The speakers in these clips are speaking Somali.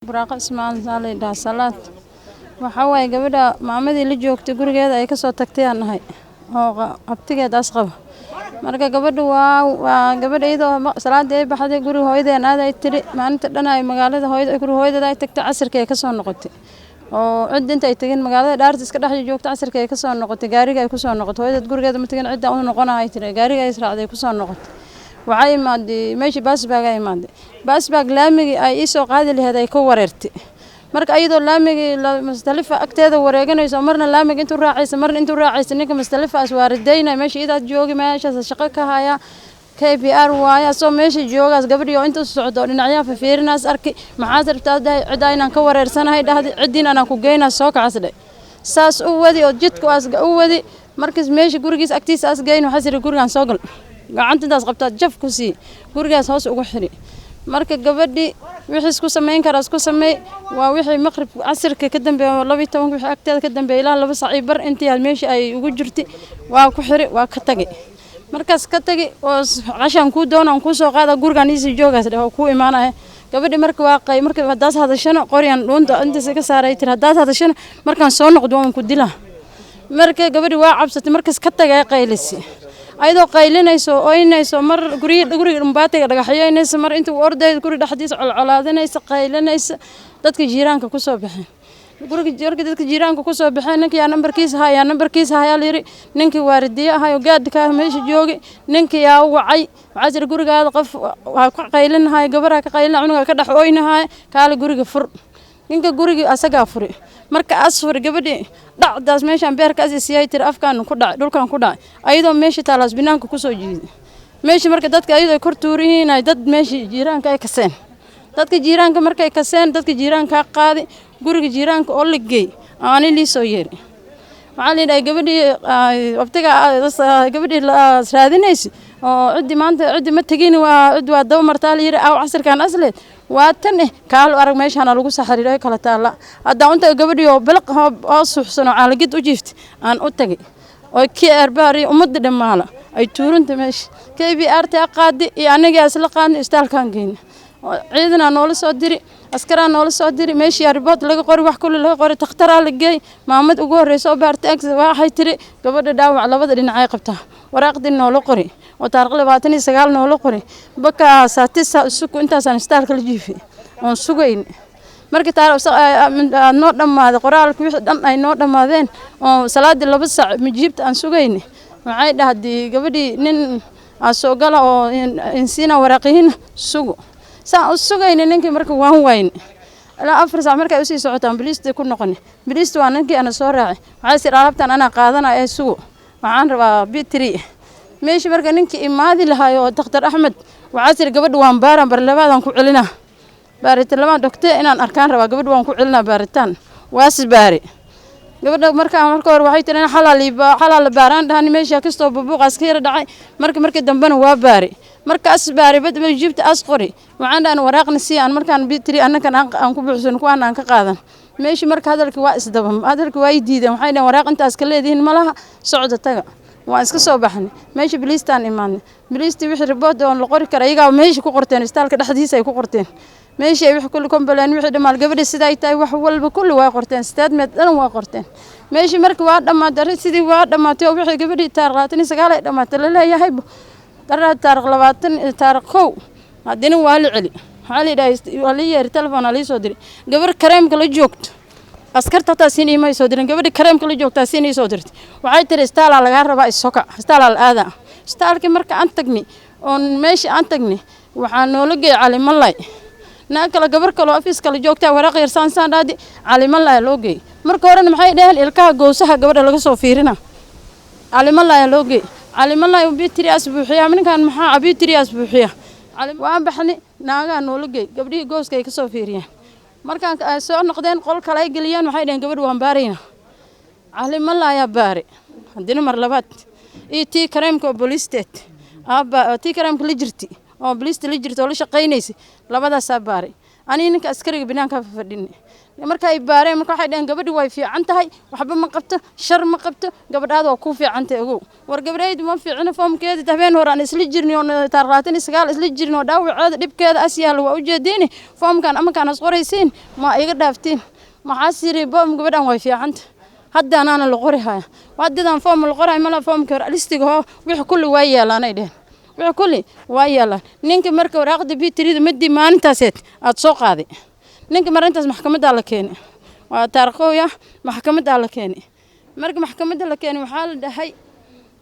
Buraaqo Ismaan Saalay daa salaad waxa way gabadha maamadii la joogtay gurigeeda ay ka soo tagtay aan nahay oo qabtigeeda as qabo marka gabadhu waa gabadh iyadoo salaad ay baxday guriga hooyadeena aaday tiri maalinta dhan ay magaalada hooyadeeda ay tagtay casirkay ka soo noqotay oo cid inta ay tageen magaalada dhaarta iska dhex joogtay casirkay ka soo noqotay gaariga ay ku soo noqotay hooyadeed gurigeeda ma tageen cid aan u noqonahay tiri gaariga ay israacday ku soo noqotay waxay imaaday meeshii baasbaag ay imaaday baasbaag laamigi ay soo qaadi lahayd ay ka wareertay marka ayadoo laamigi Mustalifa agteeda wareeganayso marna laamigi intuu raacaysa marna intuu raacaysa ninka Mustalifa aswaarideynay meeshii idaad joogi meeshaas shaqo ka haya KPR waaya soo meeshii joogaas gabadhiyo inta socdo dhinacyaha fiirinaas arki maxaa rabtaa cid inaan ka wareersanahay dhahdi cidiin aan ku geynaa soo kacasday saas u wadi oo jidku as u wadi markaas meeshii gurigiis agtiisa as geyn waxa sir gurigan soo gal gacantaas qabtaa jaf ku sii gurigaas hoos ugu xiri marka gabadhi wixii isku sameyn karaa isku sameey waa wixii maqrib casirka ka dambeeyo 12 wixii agteeda ka dambeeyo ilaa 2 saac bar intii meeshii ay ugu jirtay waa ku xiri waa ka tagay markaas ka tagay oo cashan ku doonaan ku soo qaada gurigan isii joogaas oo ku imaanay gabadhi marka waaqay marka hadaas hadashana qoryan dhuunta inta ka saaray tir hadaas hadashana markaan soo noqdo waan ku dilaa marka gabadhi waa cabsatay markaas ka tagay qaylisi ayadoo qaylinayso ooynayso mar guriga dhumbaatay dhagaxyeynayso mar intuu orday guri dhaxdiis colcolaadanayso qaylinayso dadka jiiraanka ku soo baxeen guriga dadka jiiraanka ku soo baxeen ninkii nambarkiisa haya liiri ninkii waaridiye ahay oo gaadhka meesha joogi ninkii yaa wacay waxa jira gurigaada qof waa ku qaylinahay gabadha ka qaylina cunuga ka dhax ooynahay kaale guriga fur ninka guriga asaga furi marka asfur gabadhi dhacdaas meeshan beerkaas isiyay tir afkaan ku dhacay dhulkan ku dhacay ayadoo meesha taalaas binaanka ku soo jiiday meesha marka dadka ayadoo kor tuurihiin ay dad meesha jiiraanka ay kaseen dadka jiiraanka markay kaseen dadka jiiraanka qaadi guriga jiiraanka oo ligay aan li soo yeeri waxa leeyahay gabadhi waqtiga gabadhi raadinaysi oo cidi maanta cidi ma tagin waa daba martaa la yiri aw casirkan asle waa tan kaal arag meeshan lagu saxariiray kala taala hadda inta gabadhi oo bilq oo suuxsano caalagid u jiift aan u tagay oo KPR umada dhamaala ay tuurunta meesha KPR ta qaadi iyo aniga isla qaadnay istaalkan geyn ciidana noola soo diri askara noola soo diri meeshii report laga qori wax kullu laga qori takhtar la geey maamad ugu horeyso baartay waxay tiri gabadha dhaawac labada dhinac ay qabtaa waraaqdii noola qori oo taariikh 29 noola qori baka saatisa suku intaasaan istaalka la jiifay oo sugayn markii noo dhamaaday qoraalku wixii dhan ay noo dhamaadeen oo salaadii 2 saac mijiibta aan sugayn waxay dhahdii gabadhii nin soo gala oo insiina waraaqihin sugo saan sugayn ninkii marka waan wayn ilaa 4 saac markay u sii socotaan biliista ku noqon biliista waa ninkii ana soo raacay waxa si alaabtan ana qaadana ee sugo waxaan rabaa bitri meeshi marka ninkii imaadi lahaay oo Dr. Axmed waxa sir gabadh waan baaran barlabaadan ku celina baaritaan lama doctor inaan arkaan rabaa gabadh waan ku celina baaritaan waas baari gabadha marka hore waxay tireen xalaal baaraan dhahan meesha kasto buuq askar dhacay markii dambana waa baari markaas baari bad jibta asqori waxaan dhan waraaqna si aan markaan bitri annakan aan ku buuxsan ku aan ka qaadan meeshi marka hadalkii waa isdabam hadalkii way diideen waxay dhan waraaq intaas ka leedihiin malaha socda taga waan iska soo baxnay meeshi bilistaan imaanay bilisti wixii report oo la qori kara iyaga meeshi ku qorteen istaalka dhaxdiisa ay ku qorteen meeshi ay wixii kullu complain wixii dhamaal gabadha sida ay tahay wax walba kullu waa qorteen statement dhan waa qorteen meeshi markii waa dhamaaday sidii waa dhamaatay oo wixii gabadhi taariikh 29 ay dhamaatay la leeyahay taariikh 20 taariikh 1 hadina waa la celi xali wali yeer telefoon ali soo diray gabar kareemka la joogto askarta taasiin imay soo dirin gabadhi kareemka la joogta siin soo dirtay waxay tiri istaal laga rabaa isoka istaal aada istaalki marka aan tagni oo meeshii aan tagni waxaan noola geey cali malay naakala gabar kale office kale joogta waraaq yar saan dhaadi cali malay loo geey marka hore maxay dhaheen ilkaha goosaha gabadha laga soo fiirina cali malay loo geey cali malay u bitri asbuuxiya ninkan maxaa bitri asbuuxiya cali waan baxni naaga noola geey gabadhii gooska ay ka soo fiiriyeen markaan soo noqdeen qol kale ay galiyeen waxay dhaheen gabadh waan baarayna cali malay baari hadina mar labaad tii kareemka police state tii kareemka la jirti oo police la jirto la shaqeynaysi labadaas baari ani ninka askariga banaanka fadhini marka ay baareen marka waxay dhaheen gabadhi way fiican tahay waxba ma qabto shar ma qabto gabadhaada waa ku fiican tahay ogow war gabadhaydu ma fiicna foomkeeda habeen hore aan isla jirnay oo taarqaatin isgaal isla jirnay oo dhaawaceeda dhibkeeda asyaal waa u jeedeen foomkan ama kan asqoraysiin ma iga dhaaftiin maxaa siri boom gabadhan way fiican tahay hadda anana la qori haya wadadan foom la qoray mala foomka listiga wixii kulli way yeelanay dheen wixii kulli way yeelan ninka marka waraaqda biitirida midi maalintaased aad soo qaaday ninka marintaas maxkamadda la keenay waa taarqooya maxkamadda la keenay marka maxkamadda la keenay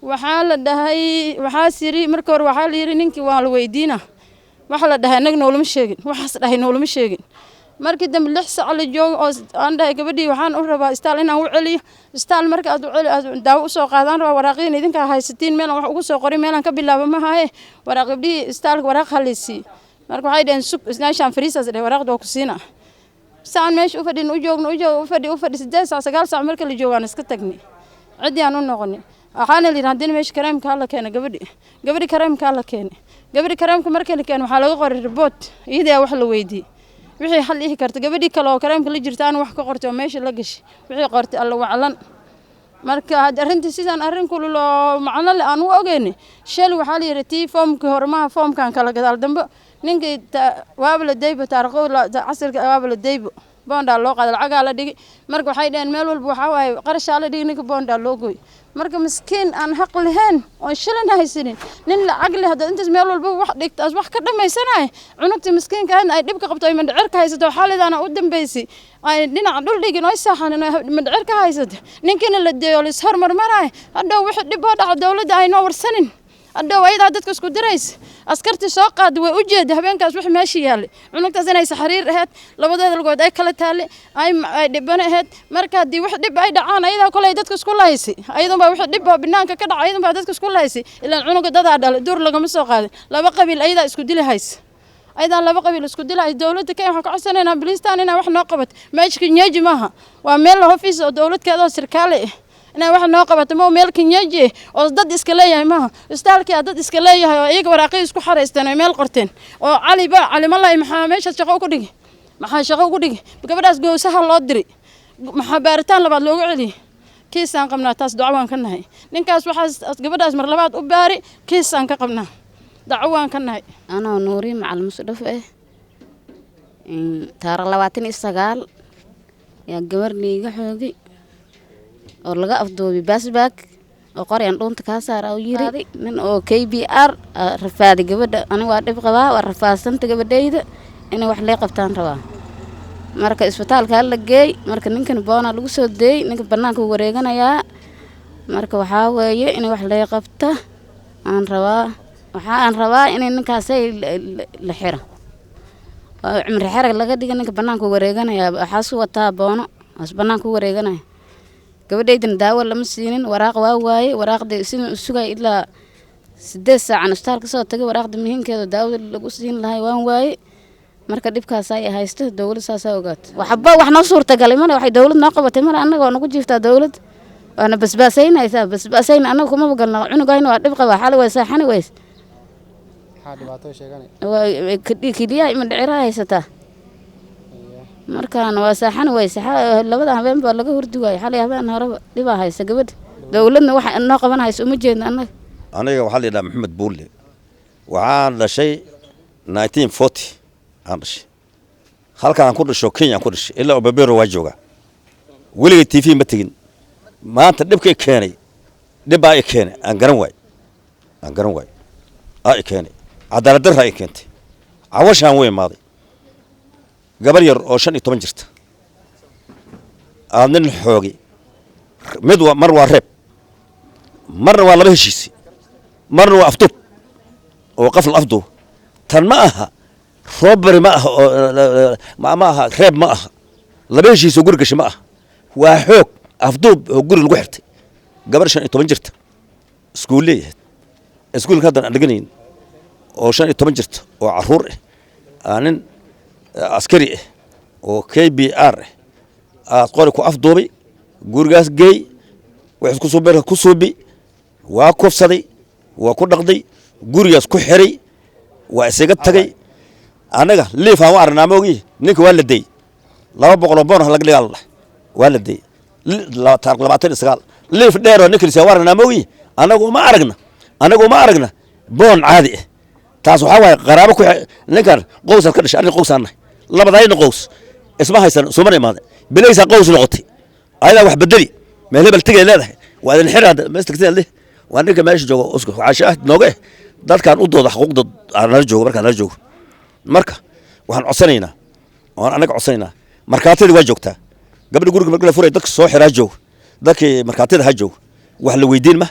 waxaa siri marka hore waxaa la yiri ninki waa la weydiina waxa la dhahay nag noolama sheegin waxaas dhahay noolama sheegin markii dambe 6 saac la joogo oo aan dhahay gabadhii waxaan u rabaa istaal inaan u celiyo istaal marka aad u celi aad daawo u soo qaadan rabaa waraaqin idinka haysatiin meel wax ugu soo qorin meelan ka bilaabo ma haye waraaqdii istaalka waraaq halisi marka waxay dhaheen sug isnaashan fariisas dhahay waraaqda ku siina saan meesh u fadhin u joogno u fadhi 8 saac 9 saac marka la joogaan iska tagnay cidi aan u noqonay waxaana la yiraahdaa meesh kareemka la keenay gabadhi kareemka la keenay gabadhi kareemka marka la keenay waxa laga qoray report iyada wax la weydiiyay wixii xal ii karta gabadhi kale oo kareemka la jirtaan wax ka qortay meesha la gashay wixii qortay alla waclan marka arintii sidaan arin kulul oo macna la aan u ogeynay sheel waxa la yiraahdaa foomka hormaha foomkan kala gadaal dambe ninkii waabla dayba taarqo casirka waabla dayba boonda loo qaad lacag la dhigi marka waxay dhaheen meel walba waxa waay qarash la dhigi ninka boonda loo gooy marka miskiin aan xaq lahayn oo shilin haysanin nin lacag leh hada intaas meel walba wax dhigtaas wax ka dhamaysanay cunugta miskiinka ay dhibka qabto ay mandhicirka haysato xaaladana u dambeysay ay dhinaca dhul dhigin oo saaxan mandhicirka haysato ninkina la deeyo lis hormar maray hada wax dhib oo dhac dawladda ay noo warsanin hada wayda dadka isku dirays askarti soo qaad way u jeed habeenkaas wax meeshii yaalay cunugtaas inay saxariir ahayd labadeeda lagood ay kala taale ay dhibana ahayd marka hadii wax dhib ay dhacaan ayada kale dadka isku lahaysay ayadoo wax dhib banaanka ka dhacay ayadoo dadka isku lahaysay ilaa cunuga dad dhalay dur laga ma soo qaaday laba qabiil ayada isku dilahays ayada laba qabiil isku dilay dawladda kay waxa ka codsanayna bilistaan inay wax noo qabat meeshka nyaji maaha waa meel office oo dawladkeeda oo sirkaale inay wax noo qabato ma meel kinyaji oo dad iska leeyahay ma istaalkii dad iska leeyahay oo iyaga waraaqay isku xareysteen meel qorteen oo cali malay maxaa meesha shaqo ku dhigi maxaa shaqo ku dhigi gabadhaas goosaha loo diri maxaa baaritaan labaad loogu celiyo kiisaan qabnaa taas dacwaan ka nahay ninkaas waxa gabadhaas mar labaad u baari kiisaan ka qabnaa dacwaan ka nahay ana nuuri macal musdaf taar 29 ya gabarniga xoogay oo laga afdoobi baasbaak oo qoryan dhunta ka saara oo yiri nin oo KBR rafaadi gabadha aniga waa dhib qabaa waa rafaasanta gabadhayda in wax leey qabtaan rabaa marka isbitaalka la geey marka ninkan boona lagu soo deey ninka banaanka wareeganaya marka waxa weeye in wax leey qabta aan rabaa in ninkaas la xiro cimri xarag laga dhigo ninka banaanka wareeganaya waxa soo wataa boono as banaanka wareeganaya gabadhaydan daawo lama siinin waraaq waa waaye waraaqda sidoo sugay ilaa 8 saac aan isbitaalka soo tagay waraaqda muhiimkeeda daawo lagu siin lahay waan waaye marka dhibkaas ay haysto dawladda saasa ogaat waxba wax noo suurtagalay mana waxay dawladda noo qabatay mana anaga oo nagu jiiftaa dawladda waana basbaasayna anaga kuma galno cunugayna waa dhib qaba xal way saaxani ways dhibaato sheeganay waa kiliya ima dhicira haysataa markaan waa saaxan way labada habeen baa laga hurdi waay xalay habeen horeba dhiba haysa gabadh dawladna waxa noo qaban hayso uma jeedna aniga waxa la yiraahdaa Maxamed Buule waxaan dhashay 1940 aan dhashay halkaan ku dhasho Kenya ku dhashay ilaa Obabero waa jooga weliga TV ma tagin maanta dhibkay keenay dhib ay keenay aan garan waay ay keenay cadaalad darro ay keentay cawashaan way maaday gabar yar oo 15 jirta aan nin xoogi mid waa mar waa reeb marna waa laba heshiisi marna waa afdub oo qafl afdub tan ma aha robbery ma aha ma aha reeb ma aha laba heshiisi guri gashay ma aha waa xoog afdub oo guri lagu xirtay gabar 15 jirta iskuuleeyay iskuulka hadan dhiganayn oo 15 jirta oo caruur ah aanin askari oo KBR qori ku afduubay gurigaas geey wax isku soo beer ku suubi waa kufsaday waa ku dhaqday gurigaas ku xiray waa isaga tagay anaga liif aan u aragnaa moogi ninka waa la day 200 boon laga dhigaa waa la day 29 liif dheer oo ninkiisa waa aragnaa moogi anagu ma aragna boon caadi ah taas waxa way qaraabo ku ninkan qowsan ka dhashay qowsanay labadayna qows isma haysan Soomaali imaade bilaysa qows noqotay ayada wax bedeli meel hebel tagay leedahay waa in xiraad ma istagteen leh waa ninka meesha joogo usku caashaad nooga dadkan u dooda xuquuqda aan joogo marka waxaan codsanaynaa anaga codsanaynaa markaatida waa joogtaa gabadha guriga marka la furay dadka soo xiraa joog dadkii markaatida ha joog wax la weydiin ma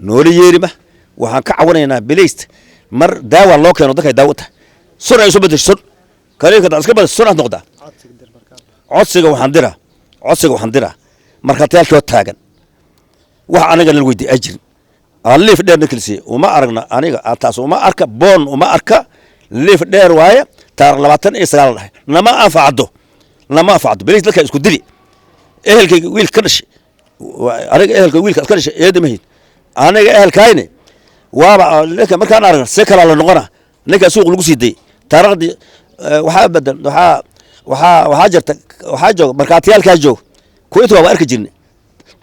nooli yeeri ma waxaan ka cawanaynaa bilayst mar daawa loo keeno dadka daawo tahay sun ay soo bedesho kaliya ka iska bad sun aad noqdaa codsiga waxaan diraa markaatiyaalkoo taagan wax anaga la weydiin ajir liif dheer nikilsi uma aragna aniga taas uma arka boon uma arka liif dheer waaye taar 29 dhahay nama afacdo bilis dadka isku dili ehelkayga wiil ka dhashay aniga ehelka wiilka ka dhashay eedamahid aniga ehelkayne waaba ninka markaan aragna si kala la noqona ninka suuq lagu sii day taariikhdii waxa badan waxa jirta waxa joog markaatiyaalka joog kuwait waa arki jirnay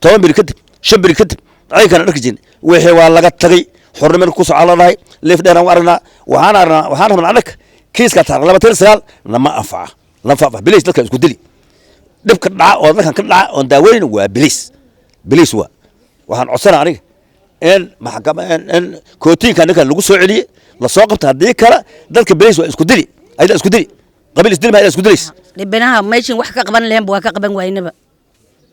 10 biri kadib 5 biri kadib ay kan arki jirnay wixii waa laga tagay xornimo ku socoladay liif dheer aan aragnaa waxaan rabnaa anaga kiiska taar 29 lama anfaca bilis dadka isku dili dibka dhaca oo dadkan ka dhaca oo daaweyn waa bilis waa waxaan codsanaa aniga in maxkamada in kootiinka ninka lagu soo celiye la soo qabta hadii kala dadka bilis waa isku dili ayda isku dili qabiil isdil ma isku dilis dhibanaha meeshan wax ka qaban lahayn waa ka qaban waynaba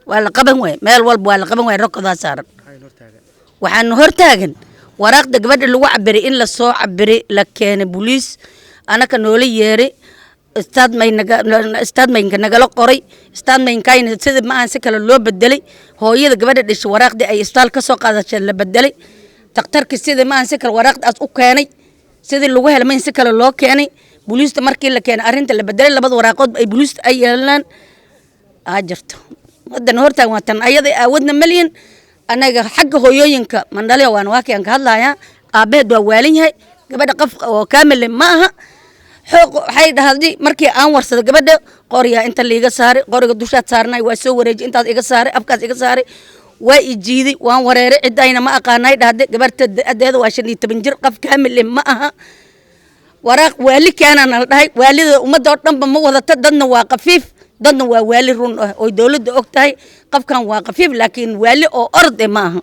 waa la qaban way meel walba waa la qaban way rokada saaran waxaan hortaagan waraaqda gabadha lagu cabiray in la soo cabiray la keenay booliis anaka noola yeeray statement nagala qoray statement-kayna sida ma aan si kale loo bedelay hooyada gabadha dhashay waraaqdii ay isbitaal ka soo qaadashay la bedelay dhakhtarka sida ma aan si kale waraaqdaas u keenay sidii lagu helmay si kale loo keenay booliista markii la keenay arrinta la bedelay labada waraaqood ay booliista ay yeelanaan jirto wadan hortaagan waa tan ayada awadna malyan anaga xagga hooyooyinka mandhaliya waan waakiyan ka hadlayaa aabeed waa waalan yahay gabadha qof oo kaamil ma aha xoog waxay dhahday markii aan warsado gabadha qoriya inta liiga saaray qoriga dushaad saarnay waa soo wareejin intaas iga saaray afkaas iga saaray waa ijiiday waan wareeray cidayna ma aqaanay dhahday gabarta adeeda waa 15 jir qof kaamil ma aha waraaq waali kaanana la dhahay waalida ummadda oo dhanba ma wadata dadna waa qafiif dadna waa waali run oo dawladda og tahay qofkan waa qafiif laakiin waali oo orde ma aha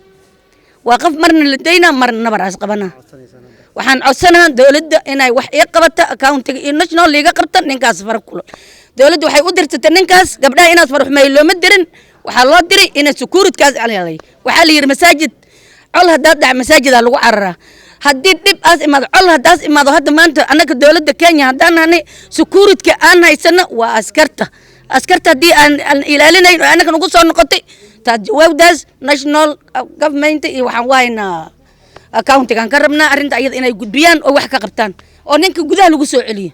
waa qof marna la deynaa marna nabaraas qabana waxaan codsanaa dawladda inay wax ii qabato accountiga iyo national liiga qabta ninkaas far kulo dawladda waxay u dirtay ninkaas gabdhaha inaad farxumay looma dirin waxa loo diray in securitykaas caliyay waxa la yiri masaajid col hadaa dhac masaajida lagu cararaa haddii dib aas imaado col hadaas imaado hadda maanta anaka dawladda Kenya hadaan nahay security aan haysana waa askarta haddii aan ilaalinayn anaka nagu soo noqotay taas jawaabdaas national government iyo waxaan wahaynaa accountigan ka rabnaa arrinta ayada inay gudbiyaan oo wax ka qabtaan oo ninka gudaha lagu soo celiyo